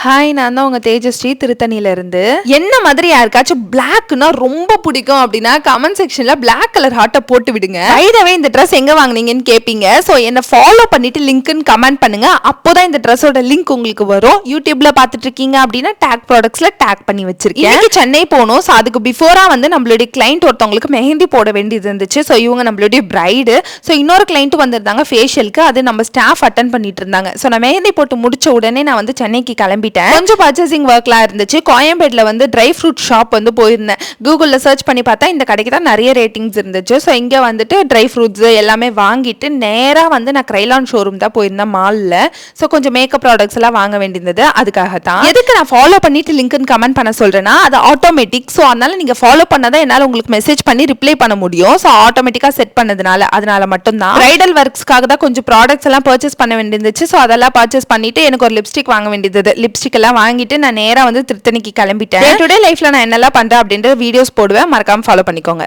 Hi, நான் தான் உங்க தேஜஸ்ரீ திருத்தணியில இருந்து. என்ன மாதிரி யாருக்காச்சும் பிளாக்னா ரொம்ப பிடிக்கும் அப்படின்னா கமெண்ட் செக்ஷன்ல பிளாக் கலர் ஹார்ட்டை போட்டு விடுங்க. பைதவே இந்த ட்ரெஸ் எங்க வாங்குனீங்கன்னு கேட்பீங்க. ஸோ என்ன ஃபாலோ பண்ணிட்டு லிங்க்னு கமெண்ட் பண்ணுங்க. அப்போதான் இந்த ட்ரெஸ்ஸோட லிங்க் உங்களுக்கு வரும். யூடியூப்ல பார்த்துட்டு இருக்கீங்க அப்படின்னா டேக் ப்ராடக்ட்ஸ்ல டேக் பண்ணி வச்சிருக்கேன். இன்னைக்கு சென்னை போகணும். ஸோ அதுக்கு பிஃபோரா வந்து நம்மளுடைய கிளைண்ட் ஒருத்தவங்களுக்கு மெஹந்தி போட வேண்டியது இருந்துச்சு. ஸோ இவங்க நம்மளுடைய பிரைடு. ஸோ இன்னொரு கிளைண்ட் வந்திருந்தாங்க ஃபேஷியலுக்கு. அது நம்ம ஸ்டாஃப் அட்டன் பண்ணிட்டு இருந்தாங்க. ஸோ நான் மெஹந்தி போட்டு முடிச்ச உடனே நான் வந்து சென்னைக்கு கிளம்பிட்டேன். கொஞ்சம் பர்ச்சேசிங் ஒர்க்லாம் இருந்துச்சு. கோயம்பேட்ல வந்து ட்ரை ஃப்ரூட் ஷாப் வந்து போயிருந்தேன். கூகுளில் சர்ச் பண்ணி பார்த்தா இந்த கடைக்கு தான் நிறைய ரேட்டிங்ஸ் இருந்துச்சு. ஸோ இங்கே வந்துட்டு ட்ரை ஃப்ரூட்ஸ் எல்லாமே வாங்கிட்டு நேராக வந்து நான் கிரைலான் ஷோரூம் தான் போயிருந்தேன் மாலில். ஸோ கொஞ்சம் மேக்கப் ப்ராடக்ட்ஸ் எல்லாம் வாங்க வேண்டியது. அதுக்காக தான் எதுக்கு நான் ஃபாலோ பண்ணிட்டு லிங்க்னு கமெண்ட் பண்ண சொல்றேன்னா அது ஆட்டோமேட்டிக். ஸோ அதனால நீங்க ஃபாலோ பண்ணாதான் என்னால் உங்களுக்கு மெசேஜ் பண்ணி ரிப்ளை பண்ண முடியும். ஸோ ஆட்டோமேட்டிக்காக செட் அதனால மட்டும்தான். பிரைடல் ஒர்க்ஸ்க்காக தான் கொஞ்சம் ப்ராடக்ட்ஸ் எல்லாம் பர்ச்சேஸ் பண்ண வேண்டியிருந்துச்சு. ஸோ அதெல்லாம் பர்ச்சேஸ் பண்ணிட்டு எனக்கு ஒரு லிப்ஸ்டிக் வாங்க வேண்டியது. லிப்ஸ்டிக் எல்லாம் வாங்கிட்டு நான் நேரா வந்து திருத்தணிக்கு கிளம்பிட்டேன். டுடே லைஃப்ல நான் என்னெல்லாம் பண்றேன் அப்படின்ற வீடியோஸ் போடுவேன். மறக்காம ஃபாலோ பண்ணிக்கோங்க.